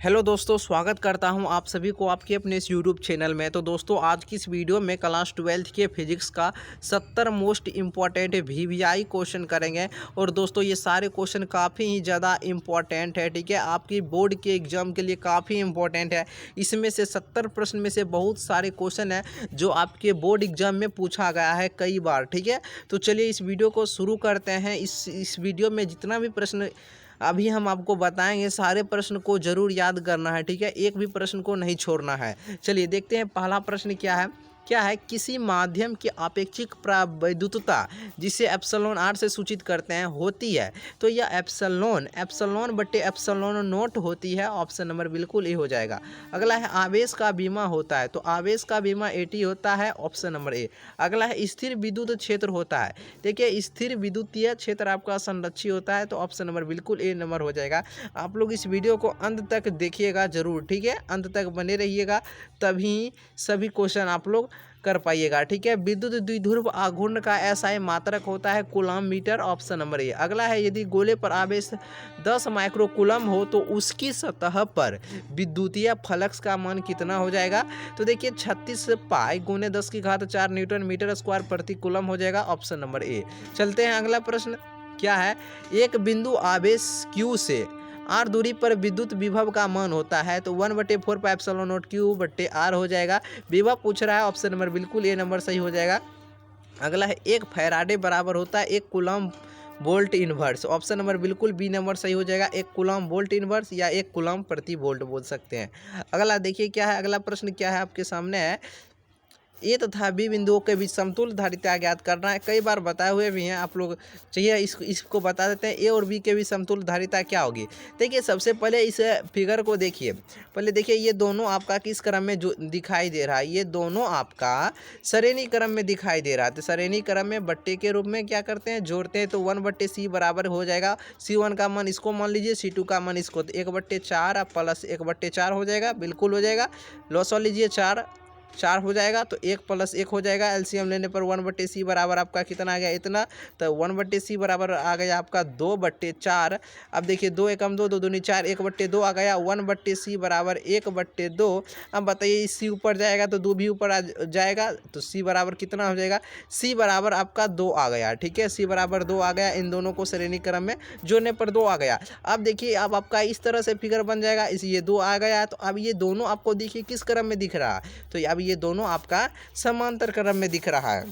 Hello दोस्तों, स्वागत करता हूं आप सभी को आपके अपने इस यूट्यूब चैनल में। तो दोस्तों, आज की इस वीडियो में क्लास 12th के फिजिक्स का 70 मोस्ट इम्पॉर्टेंट वीवीआई क्वेश्चन करेंगे। और दोस्तों, ये सारे क्वेश्चन काफ़ी ही ज़्यादा इम्पॉर्टेंट है, ठीक है। आपकी बोर्ड के एग्जाम के लिए काफ़ी इम्पॉर्टेंट है। इसमें से 70 प्रश्न में से बहुत सारे क्वेश्चन हैं जो आपके बोर्ड एग्जाम में पूछा गया है कई बार, ठीक है। तो चलिए इस वीडियो को शुरू करते हैं। इस वीडियो में जितना भी प्रश्न अभी हम आपको बताएंगे, सारे प्रश्न को जरूर याद करना है, ठीक है। एक भी प्रश्न को नहीं छोड़ना है। चलिए देखते हैं पहला प्रश्न क्या है। किसी माध्यम की अपेक्षिक प्रावैधुतता, जिसे एप्सिलॉन आर से सूचित करते हैं, होती है। तो यह एप्सिलॉन बटे एप्सिलॉन नोट होती है। ऑप्शन नंबर बिल्कुल ए हो जाएगा। अगला है आवेश का बीमा होता है। तो आवेश का बीमा एटी होता है। Option number A. अगला है स्थिर विद्युत क्षेत्र होता है। देखिए, स्थिर विद्युतीय क्षेत्र आपका संरक्षित होता है। तो ऑप्शन नंबर बिल्कुल ए नंबर हो जाएगा। आप लोग इस वीडियो को अंत तक देखिएगा जरूर, ठीक है। अंत तक बने रहिएगा, तभी सभी क्वेश्चन आप लोग कर पाइएगा, ठीक है। विद्युत द्विध्रुव आघूर्ण का एसआई मात्रक होता है coulomb metre. Option number A. अगला है यदि गोले पर आवेश 10 माइक्रो कूलम हो तो उसकी सतह पर विद्युतीय फ्लक्स का मान कितना हो जाएगा। तो देखिए 36 पाई गुने 10 की घात 4 न्यूटन मीटर स्क्वायर प्रति कूलम हो जाएगा। ऑप्शन नंबर ए। चलते हैं अगला प्रश्न। क्या है। एक बिंदु आवेश Q से आर दूरी पर विद्युत विभव का मान होता है। तो 1/4 पाई एप्सिलॉन नॉट Q बटे आर हो जाएगा। विभव पूछ रहा है। ऑप्शन नंबर बिल्कुल ए नंबर सही हो जाएगा। अगला है एक फैराडे बराबर होता है एक coulomb volt inverse. Option number बिल्कुल बी नंबर सही हो जाएगा। एक कूलम वोल्ट इनवर्स या एक कूलम प्रति वोल्ट बोल सकते हैं। अगला देखिए क्या है। अगला प्रश्न क्या है आपके सामने है। ए तथा बी बिंदुओं के बीच समतुल्य धारिता ज्ञात करना है। कई बार बताए हुए भी हैं आप लोग, चाहिए इसको बता देते हैं। ए और बी के बीच समतुल्य धारिता क्या होगी। देखिए सबसे पहले इस फिगर को देखिए। पहले देखिए ये दोनों आपका किस क्रम में जो दिखाई दे रहा है, ये दोनों आपका श्रेणी क्रम में दिखाई दे रहा है। तो श्रेणी क्रम में बट्टे के रूप में क्या करते हैं, जोड़ते हैं। तो 1/c बराबर हो जाएगा C1 का मान इसको मान लीजिए, C2 का मान इसको। तो 1/4 प्लस 1/4 हो जाएगा, बिल्कुल हो जाएगा। लॉस लीजिए 4 हो जाएगा। तो 1 + 1 हो जाएगा। एलसीएम लेने पर 1/c बराबर आपका कितना आ गया, इतना। तो 1/c बराबर आ गया आपका 2/4। अब देखिए 2 एकम 2, 2 दूनी 4, 1/2 आ गया। 1/c बराबर 1/2। अब बताइए इस c ऊपर जाएगा तो 2 भी ऊपर आ जाएगा। तो c बराबर कितना हो जाएगा, c बराबर आपका 2 आ गया, ठीक है। c बराबर 2 आ गया। इन दोनों को श्रेणी क्रम में जोड़ने पर 2 आ गया। अब देखिए अब आपका इस तरह से फिगर बन जाएगा। इस ये 2 आ गया। तो अब ये दोनों आपको देखिए किस क्रम में दिख रहा है। तो अब ये दोनों आपका समांतर क्रम में दिख रहा है।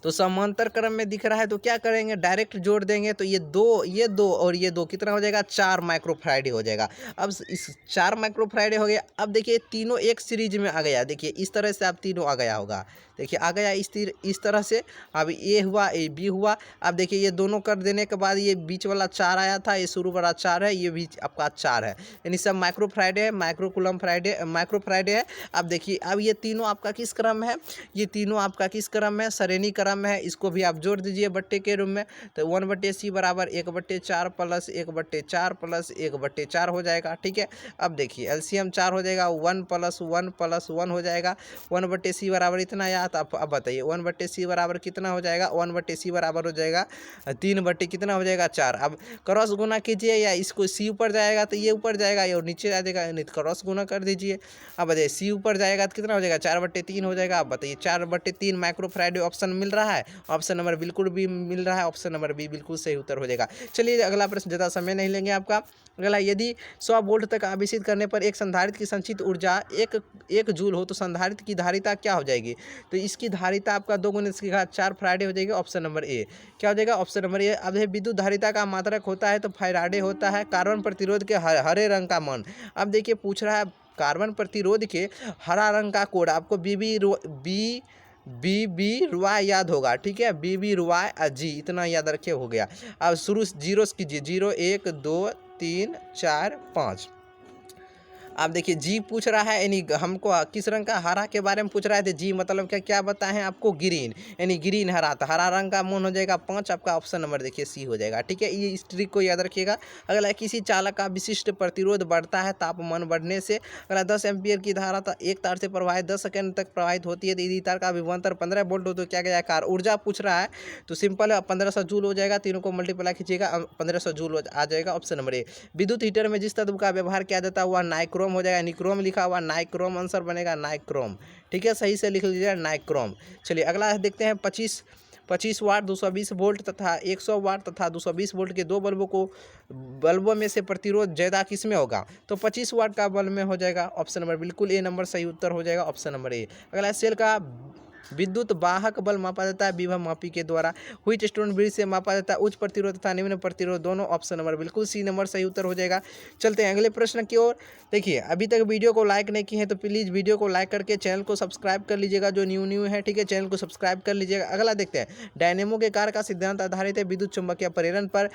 तो समांतर क्रम में दिख रहा है तो क्या करेंगे, डायरेक्ट जोड़ देंगे। तो ये दो और ये 2 कितना हो जाएगा, 4 माइक्रोफैराडे हो जाएगा। अब इस 4 माइक्रोफैराडे हो गया। अब देखिए तीनों एक सीरीज में आ गया। देखिए इस तरह से अब तीनों आ गया होगा। देखिए आ गया इस तरह से। अब ए हुआ, ए बी हुआ। अब देखिए ये दोनों कर देने के बाद ये बीच वाला 4 आया था, ये शुरू वाला 4 है, ये भी आपका 4 है। यानी सब माइक्रोफैराडे है, माइक्रोफैराडे है। अब देखिए अब ये तीनों आपका किस क्रम है, ये तीनों आपका किस क्रम में, श्रेणी क्रम में है। इसको भी आप जोड़ दीजिए बट्टे के रूप में। तो 1/c बराबर 1/4 प्लस 1/4 प्लस 1/4 हो जाएगा, ठीक है। अब देखिए एलसीएम 4 हो जाएगा, 1 + 1 + 1 हो जाएगा। 1/c बराबर इतना आया। तो अब बताइए 1/c बराबर कितना हो जाएगा। 1/c बराबर हो जाएगा 3 बट्टे कितना हो जाएगा, 4। अब क्रॉस गुना कीजिए, या इसको c ऊपर जाएगा तो ये ऊपर जाएगा, और नीचे आ जाएगा, नहीं तो क्रॉस गुना कर दीजिए। अब बताइए c ऊपर जाएगा तो कितना हो जाएगा, 4/3 हो जाएगा। अब बताइए 4/3 माइक्रोफैराडे ऑप्शन मिल रहा है। ऑप्शन नंबर बिल्कुल भी मिल रहा है। ऑप्शन नंबर बी बिल्कुल सही उत्तर हो जाएगा। चलिए अगला प्रश्न, ज़्यादा समय नहीं लेंगे आपका। अगला, यदि 100 वोल्ट तक आवेशित करने पर एक संधारित्र की संचित ऊर्जा 1 जूल हो तो संधारित्र की धारिता क्या हो जाएगी। तो इसकी धारिता आपका 2 × 10⁴ फैराडे हो जाएगी। ऑप्शन नंबर ए क्या हो जाएगा, ऑप्शन नंबर ए। अब विद्युत धारिता का मात्रक होता है तो फैराडे होता है। कार्बन प्रतिरोध के हरे रंग का मान। अब देखिए पूछ रहा है कार्बन प्रतिरोध के हरा रंग का कोड आपको बी रुआ याद होगा, ठीक है। बी रुआ जी, इतना याद रखे हो गया। अब शुरू जीरो कीजिए, 0 1 2 3 4 5। आप देखिए जी पूछ रहा है, यानी हमको किस रंग का, हरा के बारे में पूछ रहा है, तो जी मतलब क्या क्या बताएं आपको, ग्रीन, यानी ग्रीन हरा, तो हरा रंग का मून हो जाएगा 5, आपका ऑप्शन नंबर देखिए सी हो जाएगा। ठीक है, ये इस ट्रिक को याद रखिएगा। अगला, किसी चालक का विशिष्ट प्रतिरोध बढ़ता है तापमान बढ़ने से। अगला, 10 एम्पियर की धारा एक तार से प्रवाहित 10 सेकंड तक प्रवाहित होती है, तो यदि तार का विभवांतर 15 वोल्ट हो तो क्या क्या कार ऊर्जा पूछ रहा है, तो सिंपल है 1500 जूल हो जाएगा, तीनों को मल्टीप्लाई कीजिएगा 1500 जूल आ जाएगा, ऑप्शन नंबर ए। विद्युत हीटर में जिस तत्व का व्यवहार किया जाता है वह नाइक्रोम हो जाएगा, निक्रोम लिखा हुआ नाइक्रोम, आंसर बनेगा नाइक्रोम। ठीक है, सही से लिख लीजिएगा नाइक्रोम। चलिए अगला देखते हैं, 25 वाट 220 वोल्ट तथा 100 वाट तथा 220 वोल्ट के दो बल्बों में से प्रतिरोध ज़्यादा किस में होगा, तो 25 वाट का बल्ब में हो जाएगा, ऑप्शन नंबर बिल्कुल ए नंबर सही उत्तर हो जाएगा, ऑप्शन नंबर ए। अगला, सेल का विद्युत वाहक बल मापा जाता है विभव मापी के द्वारा, व्हिच स्टोन ब्रिज से मापा जाता है उच्च प्रतिरोध तथा निम्न प्रतिरोध दोनों, ऑप्शन नंबर बिल्कुल सी नंबर सही उत्तर हो जाएगा। चलते हैं अगले प्रश्न की ओर। देखिए, अभी तक वीडियो को लाइक नहीं किए हैं तो प्लीज़ वीडियो को लाइक करके चैनल को सब्सक्राइब कर लीजिएगा, जो न्यू है। ठीक है, चैनल को सब्सक्राइब कर लीजिएगा। अगला देखते हैं, डायनेमो के कार्य का सिद्धांत आधारित है विद्युत चुम्बकीय प्रेरण पर।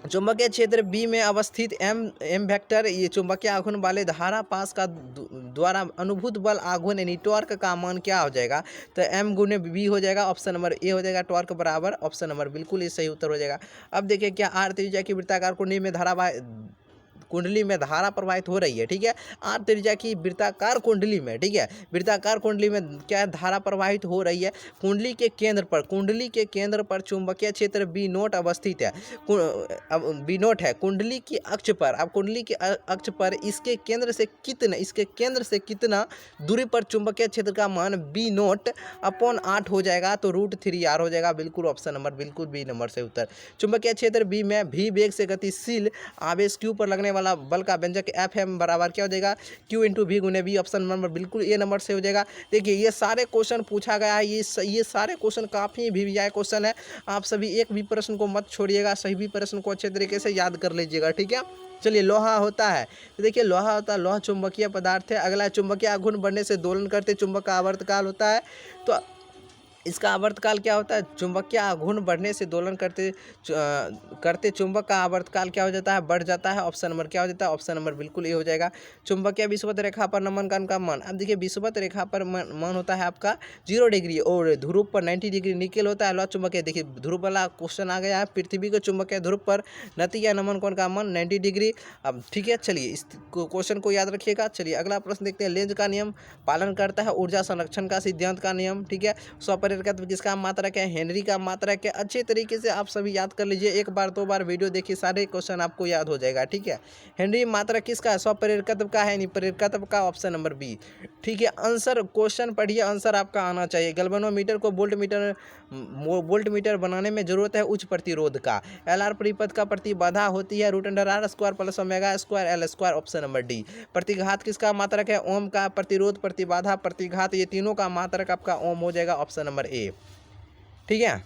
चुंबकीय क्षेत्र बी में अवस्थित एम वेक्टर, ये चुंबकीय आघूर्ण वाले धारा पास का द्वारा अनुभूत बल आघूर्ण यानी टॉर्क का मान क्या हो जाएगा, तो एम गुने बी हो जाएगा, ऑप्शन नंबर ए हो जाएगा, टॉर्क बराबर, ऑप्शन नंबर बिल्कुल ये सही उत्तर हो जाएगा। अब देखिए, क्या आर त्रिज्या की वृत्ताकार कुंडली में धारा प्रवाहित हो रही है। ठीक है, आर त्रिज्या की वृत्ताकार कुंडली में, ठीक है, वृत्ताकार कुंडली में क्या धारा प्रवाहित हो रही है, कुंडली के केंद्र पर चुंबकीय क्षेत्र बी नोट अवस्थित है, बी नोट है कुंडली की अक्ष पर। अब कुंडली के अक्ष पर इसके केंद्र से कितना दूरी पर चुंबकीय क्षेत्र का मान बी नोट अपॉन 8 हो जाएगा, तो √3r हो जाएगा, बिल्कुल ऑप्शन नंबर बिल्कुल बी नंबर से उत्तर। चुंबकीय क्षेत्र बी में भी वेग से गतिशील आवेश क्यू पर लगने वाला बल का व्यंजक एफ एम बराबर क्या हो जाएगा, क्यू इंटू वी गुने बी, ऑप्शन नंबर बिल्कुल ए नंबर से हो जाएगा। देखिए, ये सारे क्वेश्चन पूछा गया है, ये सारे क्वेश्चन काफ़ी वीवीआई क्वेश्चन है। आप सभी एक भी प्रश्न को मत छोड़िएगा, सही भी प्रश्न को अच्छे तरीके से याद कर लीजिएगा। ठीक है, चलिए, लोहा होता है, तो देखिए लोहा होता है, लोहा चुंबकीय पदार्थ है। अगला, चुंबकीय आघूर्ण बढ़ने से दोलन करते चुंबक का आवर्तकाल होता है, तो इसका आवर्तकाल क्या होता है, चुंबकीय आघूर्ण बढ़ने से दोलन करते चुंबक का आवर्तकाल क्या हो जाता है, बढ़ जाता है, ऑप्शन नंबर क्या हो जाता है, ऑप्शन नंबर बिल्कुल ए हो जाएगा। चुंबकीय विषुवत रेखा पर नमन का मान, अब देखिए विषुवत रेखा पर मान होता है आपका 0 डिग्री और ध्रुव पर 90 डिग्री निकेल होता है। लौह चुंबकीय, देखिए ध्रुव वाला क्वेश्चन आ गया है, पृथ्वी के चुंबकीय ध्रुव पर नति या नमन कोण का मान 90 डिग्री। अब ठीक है, चलिए इस क्वेश्चन को याद रखिएगा। चलिए अगला प्रश्न देखते हैं, लेंज का नियम पालन करता है ऊर्जा संरक्षण का सिद्धांत का नियम। ठीक है, स्वप्रेरकत्व किसका मात्रक है, हेनरी का मात्रक है। अच्छे तरीके से आप सभी याद कर लीजिए, एक बार दो बार वीडियो देखिए, सारे क्वेश्चन आपको याद हो जाएगा। ठीक है, हेनरी मात्रक किसका है, स्वप्रेरकत्व का है, यानी प्रेरकत्व का, ऑप्शन नंबर बी। ठीक है, आंसर क्वेश्चन पढ़िए, आंसर आपका आना चाहिए। गैल्वेनोमीटर को वोल्ट मीटर बनाने में जरूरत है उच्च प्रतिरोध का। एलआर परिपथ का प्रतिबाधा होती है √r² plus omega L², option number D. प्रतिघात किसका मात्रक है, ओम का। प्रतिरोध, प्रतिबाधा, प्रतिघात, ये तीनों का मात्रक आपका ओम हो जाएगा, ऑप्शन नंबर ए। ठीक है,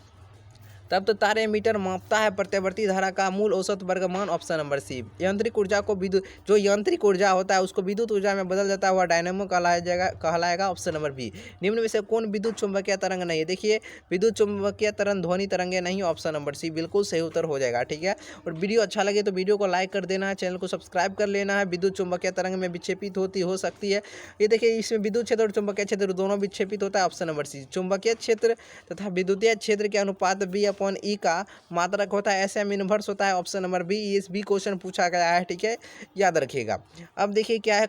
तब तो तार एमीटर मापता है प्रत्यावर्ती धारा का मूल औसत वर्गमान, ऑप्शन नंबर सी। यांत्रिक ऊर्जा को विद्युत, जो यांत्रिक ऊर्जा होता है उसको विद्युत ऊर्जा में बदल जाता है वह डायनेमो कहलाएगा, ऑप्शन नंबर बी। निम्न में से कौन विद्युत चुंबकीय तरंग नहीं है, देखिए विद्युत चुंबकीय तरंग ध्वनि तरंगे नहीं, ऑप्शन नंबर सी बिल्कुल सही उत्तर हो जाएगा। ठीक है, और वीडियो अच्छा लगे तो वीडियो को लाइक कर देना है, चैनल को सब्सक्राइब कर लेना है। विद्युत चुंबकीय तरंग में विक्षेपित हो सकती है, ये देखिए इसमें विद्युत क्षेत्र और चुंबकीय क्षेत्र दोनों विक्षेपित होता है, ऑप्शन नंबर सी। चुंबकीय क्षेत्र तथा विद्युतीय क्षेत्र के अनुपात B/E का मात्रक होता है, SM इनवर्स होता है, ऑप्शन नंबर बी। इस भी क्वेश्चन पूछा गया है। ठीक है, याद रखिएगा। अब देखिए क्या है,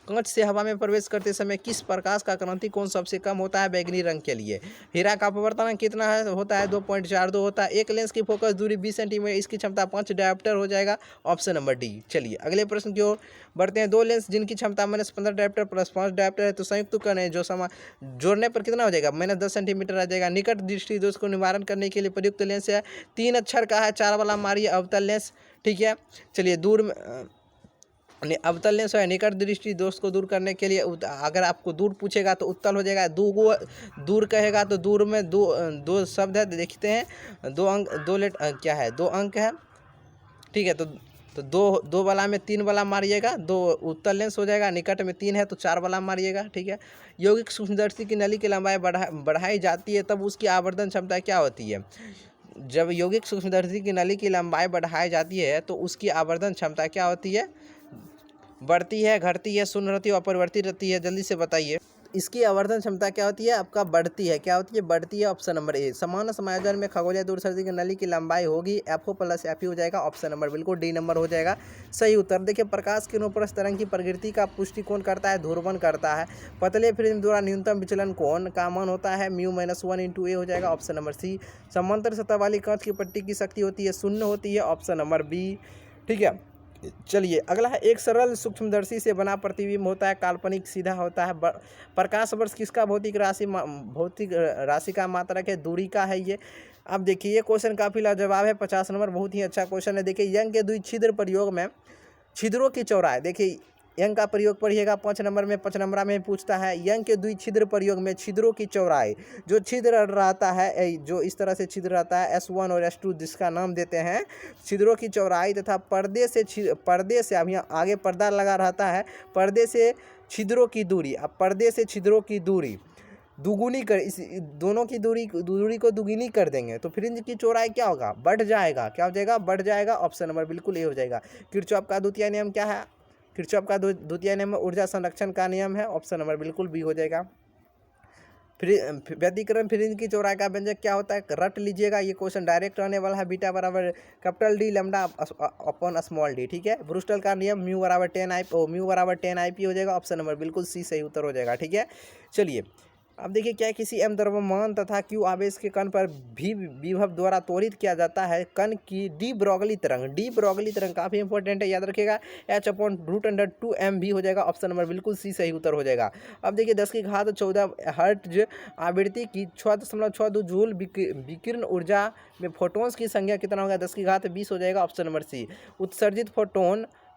कांच से हवा में प्रवेश करते समय किस प्रकाश का क्रांति कोण सबसे कम होता है बैगनी रंग के लिए। हीरा का अपवर्तनांक कितना होता है, 2.42 होता है। एक लेंस की फोकस दूरी 20 सेंटीमीटर, इसकी क्षमता 5 डायोप्टर हो जाएगा, ऑप्शन नंबर डी। चलिए अगले प्रश्न की ओर बढ़ते हैं। दो लेंस जिनकी क्षमता -15 डायोप्टर प्लस 5 डायोप्टर है, तो संयुक्त कर्ण है जो जोड़ने पर कितना हो जाएगा, -10 सेंटीमीटर आ जाएगा। निकट दृष्टि दोष को निवारण करने के लिए प्रयुक्त लेंस है, 3 अक्षर का है, 4 वाला मारिए, अवतल लेंस। ठीक है, चलिए दूर में अवतल लेंस है, निकट दृष्टि दोष को दूर करने के लिए अगर आपको दूर पूछेगा तो उत्तल हो जाएगा। दूर कहेगा तो दूर में दो शब्द है, देखते हैं 2 अंक, 2 अंक है। ठीक है, तो दो वाला में 3 वाला मारिएगा, 2 उत्तल लेंस हो जाएगा। निकट में 3 है तो 4 वाला मारिएगा। ठीक है, यौगिक सूक्ष्मदर्शी की नली की लंबाई बढ़ाई जाती है तब उसकी आवर्धन क्षमता क्या होती है। जब यौगिक सूक्ष्मदर्शी की नली की लंबाई बढ़ाई जाती है तो उसकी आवर्धन क्षमता क्या होती है, बढ़ती है, घटती है, शून्य रहती है, अपरिवर्तित रहती है? जल्दी से बताइए। इसकी आवर्धन क्षमता क्या होती है आपका? बढ़ती है। क्या होती है? बढ़ती है। ऑप्शन नंबर ए। समान समायोजन में खगोलीय दूरसर्दी की नली की लंबाई होगी FO प्लस FE हो जाएगा। ऑप्शन नंबर बिल्कुल डी नंबर हो जाएगा सही उत्तर। देखिए, प्रकाश किरणों पर इस तरंग की प्रकृति का पुष्टि कौन करता है? ध्रुवण करता है। पतले फिल्म द्वारा न्यूनतम विचलन कोण का मान होता है μ-1 × A हो जाएगा। Option number C. समांतर सतह वाली कांच की पट्टी की शक्ति होती है शून्य होती है। Option number B. ठीक है, चलिए अगला है। एक सरल सूक्ष्मदर्शी से बना प्रतिबिंब होता है, काल्पनिक सीधा होता है। प्रकाश वर्ष किसका भौतिक राशि का मात्रक है? दूरी का है ये। अब देखिए, ये क्वेश्चन काफ़ी लाजवाब है, 50 नंबर, बहुत ही अच्छा क्वेश्चन है। देखिए, यंग के द्विछिद्र प्रयोग में छिद्रों की चौड़ाई, देखिए यंग का प्रयोग पढ़िएगा 5 नंबर में, 5 नंबर में पूछता है यंग के द्विछिद्र प्रयोग में छिद्रों की चौड़ाई, जो छिद्र रहता है, जो इस तरह से छिद्र रहता है S1 और S2, जिसका नाम देते हैं छिद्रों की चौड़ाई, तथा पर्दे से अब यहाँ आगे पर्दा लगा रहता है, पर्दे से छिद्रों की दूरी। अब पर्दे से छिद्रों की दूरी दुगुनी कर, इस दोनों की दूरी को दुगुनी कर देंगे तो फ्रिंज की चौड़ाई क्या होगा? बढ़ जाएगा। क्या हो जाएगा? बढ़ जाएगा। ऑप्शन नंबर बिल्कुल ए हो जाएगा। किरचॉफ का द्वितीय नियम क्या है? किरचॉफ का द्वितीय नियम ऊर्जा संरक्षण का नियम है। ऑप्शन नंबर बिल्कुल बी हो जाएगा। व्यतिक्रम फ्रिंज की चौड़ाई का व्यंजक क्या होता है? रट लीजिएगा, ये क्वेश्चन डायरेक्ट आने वाला है। बीटा बराबर capital D lambda upon small d। ठीक है, ब्रूस्टर का नियम म्यू बराबर 10 IP हो जाएगा। ऑप्शन नंबर बिल्कुल सी सही उत्तर हो जाएगा। ठीक है, चलिए अब देखिए, क्या किसी m द्रव्यमान तथा q आवेश के कण पर भी विभव द्वारा त्वरित किया जाता है कण की डी ब्रॉगली तरंग काफ़ी इंपॉर्टेंट है, याद रखिएगा। H/√2m भी हो जाएगा। ऑप्शन नंबर बिल्कुल सी सही उत्तर हो जाएगा। अब देखिए, 10⁻14 हर्ट्ज आवृत्ति की 6.62 जूल विकिरण ऊर्जा में फोटोन्स की संख्या कितना होगा? 10⁻20 हो जाएगा। Option number C. उत्सर्जित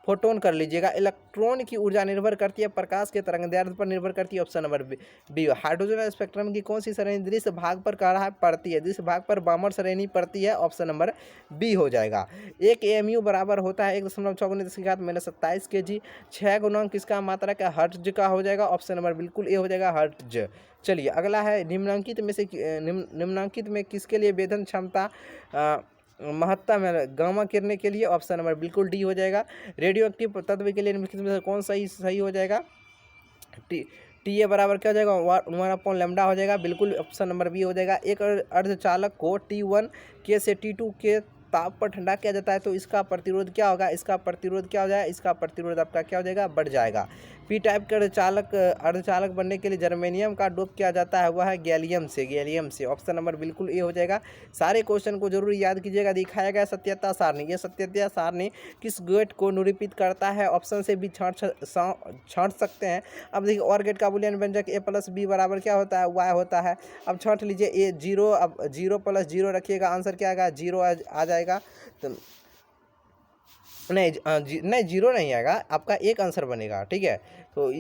फोटोन कर लीजिएगा। इलेक्ट्रॉन की ऊर्जा निर्भर करती है प्रकाश के तरंगदैर्ध्य पर निर्भर करती है। Option number B. Hydrogen spectrum की कौन सी श्रेणी दृश्य भाग पर कह रहा है? पड़ती है। दृश्य भाग पर बामर श्रेणी पड़ती है। ऑप्शन नंबर बी हो जाएगा। एक AMU बराबर होता है 1.6 × 10⁻27 kg। 6 गुणांक किसका मात्रक है? हर्ट्ज का हो जाएगा। ऑप्शन नंबर बिल्कुल ए हो जाएगा, हर्ट्ज। चलिए अगला है। निम्नांकित में किसके लिए वेधन क्षमता महत्तम है? गामा किरणें के लिए। ऑप्शन नंबर बिल्कुल डी हो जाएगा। रेडियो एक्टिव तत्व के लिए निम्नलिखित में से कौन सही हो जाएगा? TA बराबर क्या हो जाएगा? 1/λ हो जाएगा। बिल्कुल ऑप्शन नंबर बी हो जाएगा। एक अर्धचालक को T1 के से T2 के ताप पर ठंडा किया जाता है तो इसका प्रतिरोध क्या होगा? इसका प्रतिरोध क्या हो जाएगा? इसका प्रतिरोध आपका क्या हो जाएगा? बढ़ जाएगा। P टाइप के अर्धचालक बनने के लिए जर्मेनियम का डोप किया जाता है, वह है गैलियम से। ऑप्शन नंबर बिल्कुल ए हो जाएगा। सारे क्वेश्चन को जरूर याद कीजिएगा। दिखाया गया सत्यता सारणी, ये सत्यता सारणी किस गेट को निरूपित करता है? ऑप्शन से भी छांट सकते हैं। अब देखिए, और गेट का बुलियन व्यंजक A+B बराबर क्या होता है? Y होता है। अब छांट लीजिए A 0, अब 0 + 0 रखिएगा, आंसर क्या आएगा? 0 आ जाएगा। तो नहीं 0 नहीं आएगा, आपका एक आंसर बनेगा। ठीक है, तो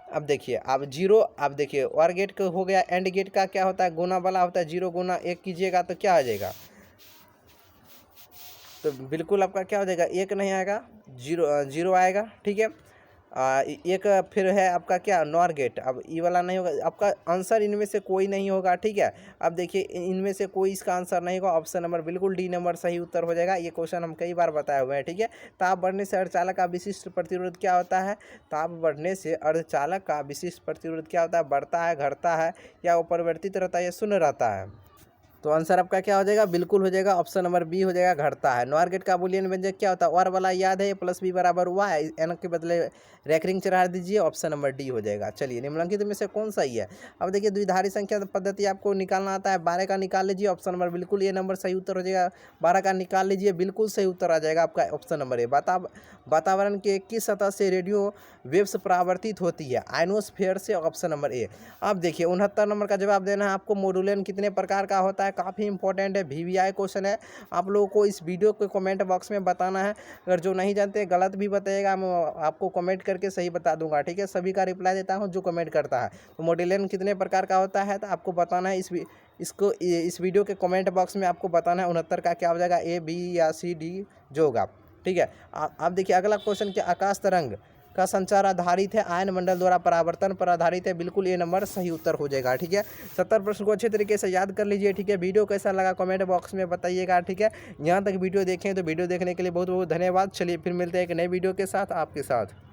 अब देखिए, अब 0, अब देखिए और गेट का हो गया। एंड गेट का क्या होता है? गुना वाला होता है। 0 × 1 कीजिएगा तो क्या आ जाएगा? तो बिल्कुल आपका क्या हो जाएगा? 1 नहीं आएगा, 0 आएगा। ठीक है, एक फिर है आपका क्या? Nor gate. अब ई वाला नहीं होगा, आपका आंसर इनमें से कोई नहीं होगा। ठीक है, अब देखिए, इनमें से कोई इसका आंसर नहीं होगा। ऑप्शन नंबर बिल्कुल डी नंबर सही उत्तर हो जाएगा। ये क्वेश्चन हम कई बार बताए हुए हैं। ठीक है, ताप बढ़ने से अर्धचालक का विशिष्ट प्रतिरोध क्या होता है? ताप बढ़ने से अर्धचालक का विशिष्ट प्रतिरोध क्या होता है? बढ़ता है, घटता है, या वो परिवर्तित रहता है, या शून्य रहता है? तो आंसर आपका क्या हो जाएगा? बिल्कुल हो जाएगा, ऑप्शन नंबर बी हो जाएगा, घटता है। नॉर गेट का बुलियन व्यंजक क्या होता है? और वाला याद है, A+B बराबर Y, एन के बदले रैकरिंग चढ़ा दीजिए। ऑप्शन नंबर डी हो जाएगा। चलिए, निम्नलिखित में से कौन सही है? अब देखिए, द्विधारी संख्या पद्धति आपको निकालना आता है। 12 का निकाल लीजिए। ऑप्शन नंबर बिल्कुल ए नंबर सही उत्तर हो जाएगा। 12 का निकाल लीजिए, बिल्कुल सही उत्तर आ जाएगा आपका ऑप्शन नंबर ए। वातावरण के किस सतह से रेडियो वेव्स परावर्तित होती है? आयनोस्फीयर से। ऑप्शन नंबर ए। अब देखिए, 69 नंबर का जवाब देना है आपको। मॉड्यूलन कितने प्रकार का होता है? काफ़ी इंपॉर्टेंट है, VVI क्वेश्चन है। आप लोगों को इस वीडियो को कमेंट बॉक्स में बताना है। अगर जो नहीं जानते, गलत भी बताइएगा, मैं आपको कमेंट करके सही बता दूंगा। ठीक है, सभी का रिप्लाई देता हूँ जो कमेंट करता है। तो मॉड्यूलन कितने प्रकार का होता है तो आपको बताना है। इस वीडियो के कमेंट बॉक्स में आपको बताना है 69 का क्या हो जाएगा, A, B या C, D जो होगा। ठीक है, आप देखिए अगला क्वेश्चन क्या? आकाश तरंग का संचार आधारित है, आयन मंडल द्वारा परावर्तन पर आधारित है। बिल्कुल ए नंबर सही उत्तर हो जाएगा। ठीक है, 70 प्रश्न को अच्छे तरीके से याद कर लीजिए। ठीक है, वीडियो कैसा लगा कमेंट बॉक्स में बताइएगा। ठीक है, यहाँ तक वीडियो देखें तो वीडियो देखने के लिए बहुत बहुत धन्यवाद। चलिए फिर मिलते हैं एक नए वीडियो के साथ आपके साथ।